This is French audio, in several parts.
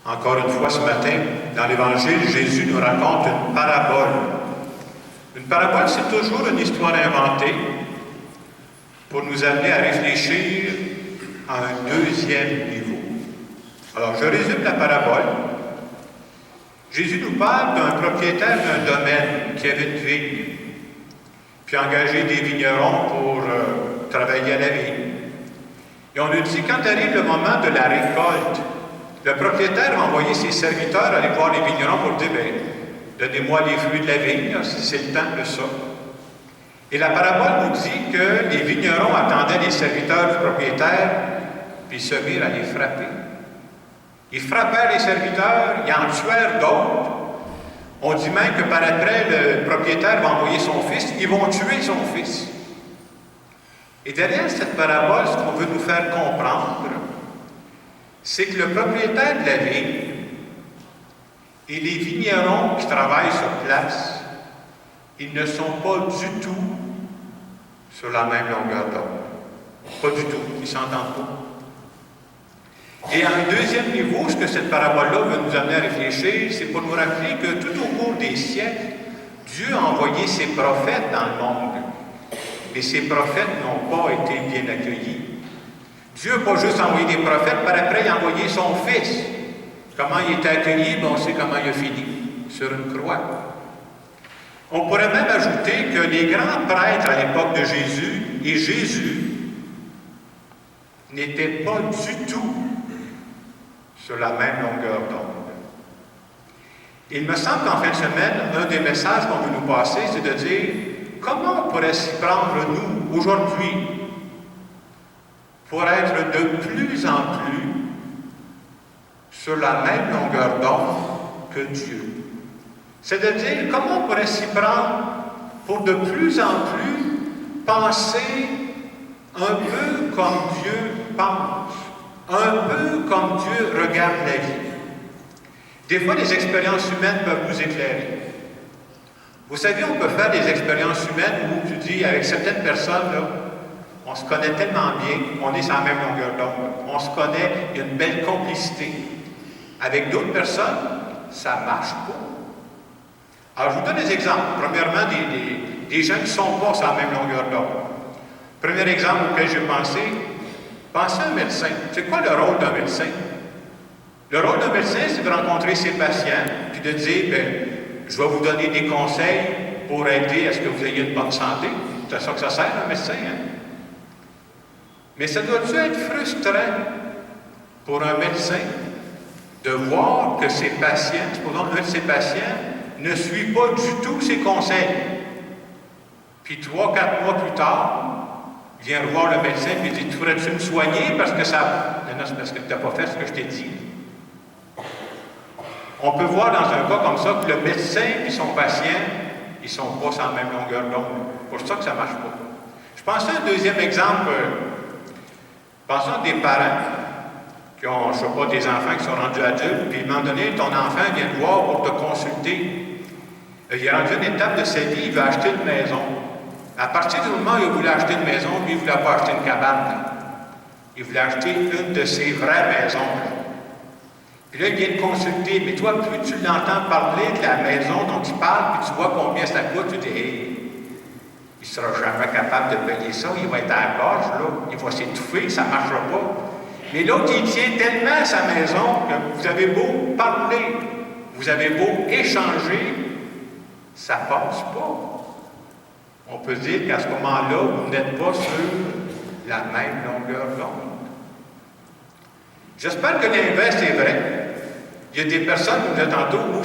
Encore une fois ce matin, dans l'Évangile, Jésus nous raconte une parabole. Une parabole, c'est toujours une histoire inventée pour nous amener à réfléchir à un deuxième niveau. Alors, je résume la parabole. Jésus nous parle d'un propriétaire d'un domaine qui avait une vigne, puis a engagé des vignerons pour travailler à la vigne. Et on lui dit, quand arrive le moment de la récolte, le propriétaire va envoyer ses serviteurs aller voir les vignerons pour dire, bien, donnez-moi les fruits de la vigne, si c'est le temps de ça. Et la parabole nous dit que les vignerons attendaient les serviteurs du propriétaire, puis se mirent à les frapper. Ils frappèrent les serviteurs, ils en tuèrent d'autres. On dit même que par après, le propriétaire va envoyer son fils, ils vont tuer son fils. Et derrière cette parabole, ce qu'on veut nous faire comprendre, c'est que le propriétaire de la vigne et les vignerons qui travaillent sur place, ils ne sont pas du tout sur la même longueur d'onde. Pas du tout, ils ne s'entendent pas. Et à un deuxième niveau, ce que cette parabole-là veut nous amener à réfléchir, c'est pour nous rappeler que tout au cours des siècles, Dieu a envoyé ses prophètes dans le monde. Et ces prophètes n'ont pas été bien accueillis. Dieu n'a pas juste envoyé des prophètes, par après il a envoyé son Fils. Comment il était accueilli? On sait comment il a fini, sur une croix. On pourrait même ajouter que les grands prêtres à l'époque de Jésus et Jésus n'étaient pas du tout sur la même longueur d'onde. Il me semble qu'en fin de semaine, un des messages qu'on veut nous passer, c'est de dire comment on pourrait s'y prendre, nous, aujourd'hui, pour être de plus en plus sur la même longueur d'onde que Dieu. C'est-à-dire, comment on pourrait s'y prendre pour de plus en plus penser un peu comme Dieu pense, un peu comme Dieu regarde la vie. Des fois, les expériences humaines peuvent nous éclairer. Vous savez, on peut faire des expériences humaines où tu dis, avec certaines personnes, là, on se connaît tellement bien, on est sur la même longueur d'onde, on se connaît, il y a une belle complicité. Avec d'autres personnes, ça ne marche pas. Alors, je vous donne des exemples. Premièrement, des gens qui ne sont pas sur la même longueur d'onde. Premier exemple auquel j'ai pensé, pensez à un médecin. C'est quoi le rôle d'un médecin? Le rôle d'un médecin, c'est de rencontrer ses patients, puis de dire, bien, je vais vous donner des conseils pour aider à ce que vous ayez une bonne santé. C'est à ça que ça sert, un médecin, hein? Mais ça doit-tu être frustrant pour un médecin de voir que ses patients, supposons qu'un de ses patients, ne suit pas du tout ses conseils. Puis 3, 4 mois plus tard, il vient revoir le médecin et dit, tu pourrais-tu me soigner parce que ça... Non, c'est parce que tu n'as pas fait ce que je t'ai dit. On peut voir dans un cas comme ça que le médecin et son patient, ils ne sont pas sur la même longueur d'onde. C'est pour ça que ça ne marche pas. Je pensais à un deuxième exemple. Pensons à des parents qui ont, je ne sais pas, des enfants qui sont rendus adultes, puis à un moment donné, ton enfant vient te voir pour te consulter. Il est rendu à une étape de sa vie, il veut acheter une maison. À partir du moment où il voulait acheter une maison, lui, il ne voulait pas acheter une cabane. Il voulait acheter une de ses vraies maisons. Puis là, il vient te consulter, mais toi, plus tu l'entends parler de la maison dont il parle, puis tu vois combien ça coûte, tu dis, hey, il ne sera jamais capable de payer ça, il va être à la gorge, là, il va s'étouffer, ça ne marchera pas. Mais l'autre, il tient tellement à sa maison que vous avez beau parler, vous avez beau échanger, ça ne passe pas. On peut dire qu'à ce moment-là, vous n'êtes pas sur la même longueur d'onde. J'espère que l'inverse est vrai. Il y a des personnes, comme je disais tantôt, où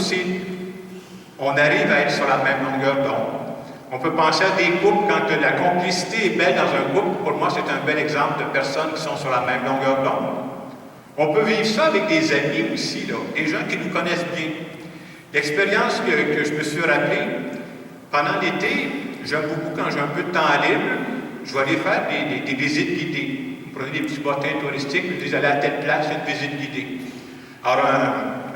on arrive à être sur la même longueur d'onde. On peut penser à des couples, quand la complicité est belle dans un couple, pour moi c'est un bel exemple de personnes qui sont sur la même longueur d'onde. On peut vivre ça avec des amis aussi, là, des gens qui nous connaissent bien. L'expérience que je me suis rappelée, pendant l'été, j'aime beaucoup quand j'ai un peu de temps libre, je vais aller faire des visites guidées. Vous prenez des petits bottins touristiques, vous dites allez à telle place, c'est une visite guidée. Alors,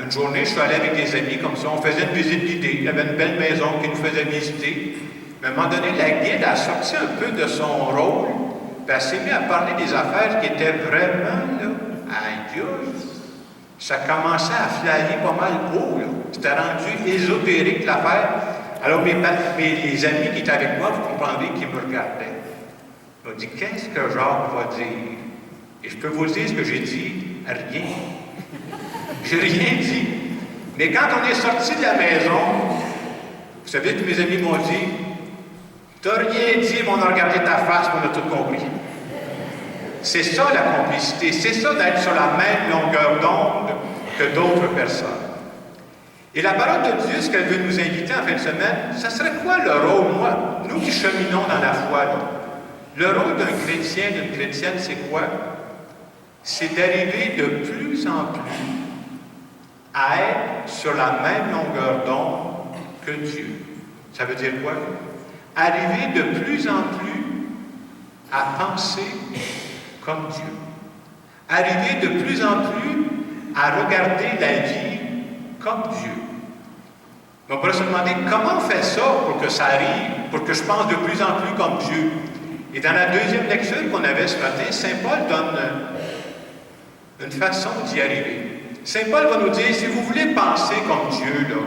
une journée, je suis allé avec des amis comme ça, on faisait une visite guidée, il y avait une belle maison qui nous faisait visiter. Mais à un moment donné, la guide a sorti un peu de son rôle, puis elle s'est mise à parler des affaires qui étaient vraiment, là, aïe, Ça commençait à flyer pas mal haut, là. C'était rendu ésotérique l'affaire. Alors les amis qui étaient avec moi, vous comprendrez, qui me regardaient. Ils m'ont dit, qu'est-ce que Jacques va dire? Et je peux vous dire ce que j'ai dit, rien. J'ai rien dit. Mais quand on est sorti de la maison, vous savez que mes amis m'ont dit, t'as rien dit, mais on a regardé ta face, on a tout compris. C'est ça la complicité, c'est ça d'être sur la même longueur d'onde que d'autres personnes. Et la parole de Dieu, ce qu'elle veut nous inviter en fin de semaine, ça serait quoi le rôle, moi, nous qui cheminons dans la foi, là? Le rôle d'un chrétien, d'une chrétienne, c'est quoi? C'est d'arriver de plus en plus à être sur la même longueur d'onde que Dieu. Ça veut dire quoi? Arriver de plus en plus à penser comme Dieu. Arriver de plus en plus à regarder la vie comme Dieu. On pourrait se demander comment on fait ça pour que ça arrive, pour que je pense de plus en plus comme Dieu. Et dans la deuxième lecture qu'on avait ce matin, Saint Paul donne une façon d'y arriver. Saint Paul va nous dire, si vous voulez penser comme Dieu, là,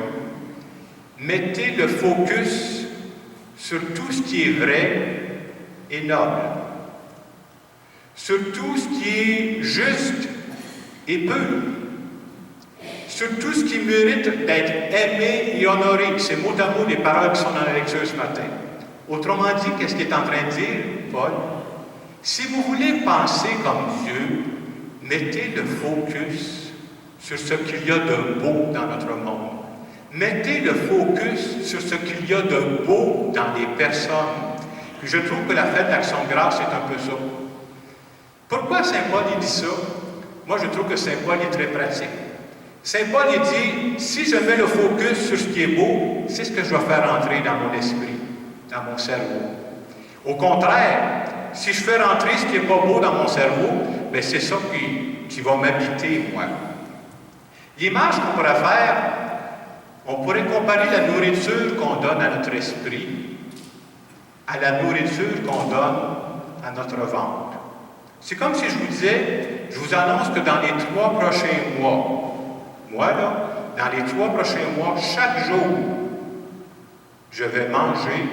mettez le focus sur tout ce qui est vrai et noble, sur tout ce qui est juste et pur, sur tout ce qui mérite d'être aimé et honoré. C'est mot à mot les paroles qui sont dans la lecture ce matin. Autrement dit, qu'est-ce qu'il est en train de dire, Paul? Si vous voulez penser comme Dieu, mettez le focus sur ce qu'il y a de beau dans notre monde. Mettez le focus sur ce qu'il y a de beau dans les personnes. Puis je trouve que la fête d'Action de grâce est un peu ça. Pourquoi Saint Paul il dit ça? Moi, je trouve que Saint Paul est très pratique. Saint Paul il dit, si je mets le focus sur ce qui est beau, c'est ce que je vais faire entrer dans mon esprit, dans mon cerveau. Au contraire, si je fais rentrer ce qui n'est pas beau dans mon cerveau, bien c'est ça qui va m'habiter, moi. L'image qu'on pourrait faire, on pourrait comparer la nourriture qu'on donne à notre esprit à la nourriture qu'on donne à notre ventre. C'est comme si je vous disais, je vous annonce que dans les 3 prochains mois, moi là, dans les 3 prochains mois, chaque jour, je vais manger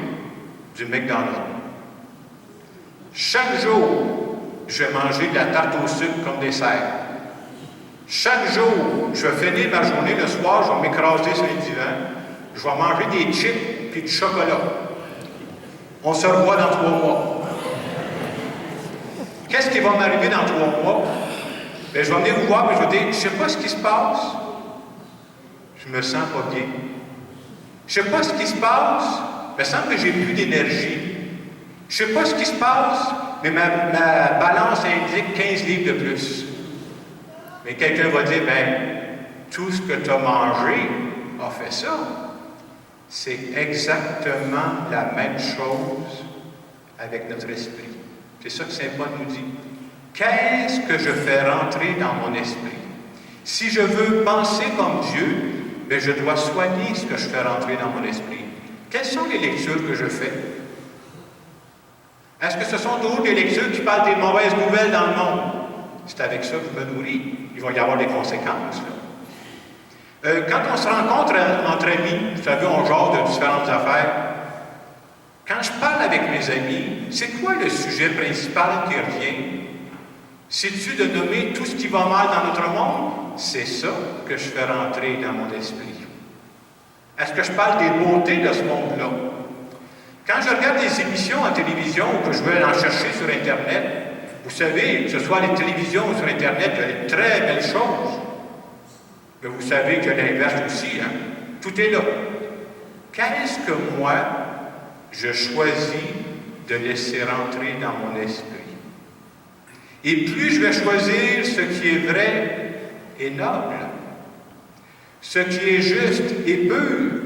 du McDonald's. Chaque jour, je vais manger de la tarte au sucre comme dessert. Chaque jour, je vais finir ma journée le soir, je vais m'écraser sur le divan, je vais manger des chips et du chocolat. On se revoit dans 3 mois. Qu'est-ce qui va m'arriver dans 3 mois? Bien, je vais venir vous voir et je vais dire, je ne sais pas ce qui se passe. Je me sens pas bien. Je ne sais pas ce qui se passe. Il me semble que j'ai plus d'énergie. Je ne sais pas ce qui se passe, mais ma balance indique 15 livres de plus. Mais quelqu'un va dire, bien, tout ce que tu as mangé a fait ça. C'est exactement la même chose avec notre esprit. C'est ça que Saint Paul nous dit. Qu'est-ce que je fais rentrer dans mon esprit? Si je veux penser comme Dieu, bien, je dois soigner ce que je fais rentrer dans mon esprit. Quelles sont les lectures que je fais? Est-ce que ce sont toujours des lectures qui parlent des mauvaises nouvelles dans le monde? C'est avec ça que je me nourris. Il va y avoir des conséquences. Quand on se rencontre entre amis, vous savez, on jase de différentes affaires. Quand je parle avec mes amis, c'est quoi le sujet principal qui revient? C'est-tu de nommer tout ce qui va mal dans notre monde? C'est ça que je fais rentrer dans mon esprit. Est-ce que je parle des beautés de ce monde-là? Quand je regarde des émissions en télévision ou que je veux en chercher sur Internet, vous savez, que ce soit les télévisions ou sur Internet, il y a des très belles choses. Mais vous savez qu'il y a l'inverse aussi, hein? Tout est là. Qu'est-ce que moi, je choisis de laisser rentrer dans mon esprit? Et plus je vais choisir ce qui est vrai et noble, ce qui est juste et pur,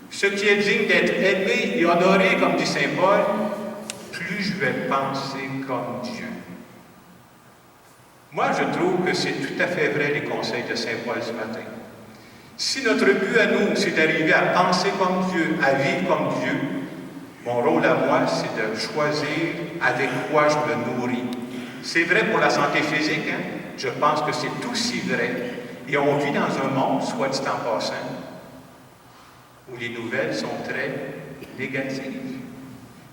ce qui est digne d'être aimé et honoré, comme dit Saint Paul, plus je vais penser comme Dieu. Moi, je trouve que c'est tout à fait vrai les conseils de Saint Paul ce matin. Si notre but à nous, c'est d'arriver à penser comme Dieu, à vivre comme Dieu, mon rôle à moi, c'est de choisir avec quoi je me nourris. C'est vrai pour la santé physique, hein? Je pense que c'est aussi vrai. Et on vit dans un monde, soit dit en passant, où les nouvelles sont très négatives.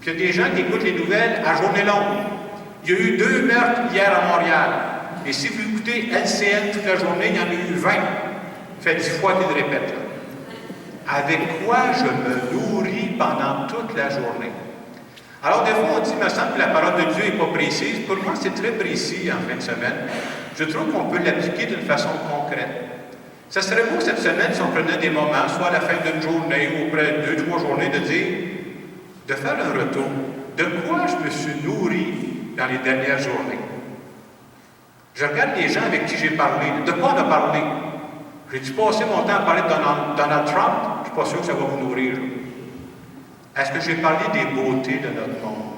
Puis il y a des gens qui écoutent les nouvelles à journée longue. Il y a eu 2 meurtres hier à Montréal. Et si vous écoutez LCN toute la journée, il y en a eu 20. Fait 10 fois qu'il répète. Là. Avec quoi je me nourris pendant toute la journée? Alors, des fois, on dit, il me semble que la parole de Dieu n'est pas précise. Pour moi, c'est très précis en fin de semaine. Je trouve qu'on peut l'appliquer d'une façon concrète. Ça serait beau cette semaine si on prenait des moments, soit à la fin d'une journée ou après 2-3 journées, de faire un retour. De quoi je me suis nourri dans les dernières journées? Je regarde les gens avec qui j'ai parlé. De quoi on a parlé? J'ai-tu passé mon temps à parler de Donald Trump? Je ne suis pas sûr que ça va vous nourrir. Est-ce que j'ai parlé des beautés de notre monde?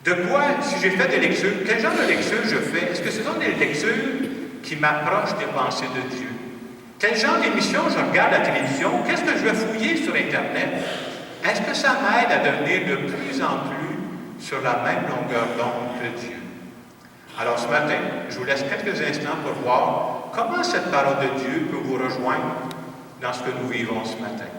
De quoi, si j'ai fait des lectures, quel genre de lectures je fais? Est-ce que ce sont des lectures qui m'approchent des pensées de Dieu? Quel genre d'émission je regarde à la télévision? Qu'est-ce que je vais fouiller sur Internet? Est-ce que ça m'aide à devenir de plus en plus sur la même longueur d'onde que Dieu? Alors ce matin, je vous laisse quelques instants pour voir comment cette parole de Dieu peut vous rejoindre dans ce que nous vivons ce matin.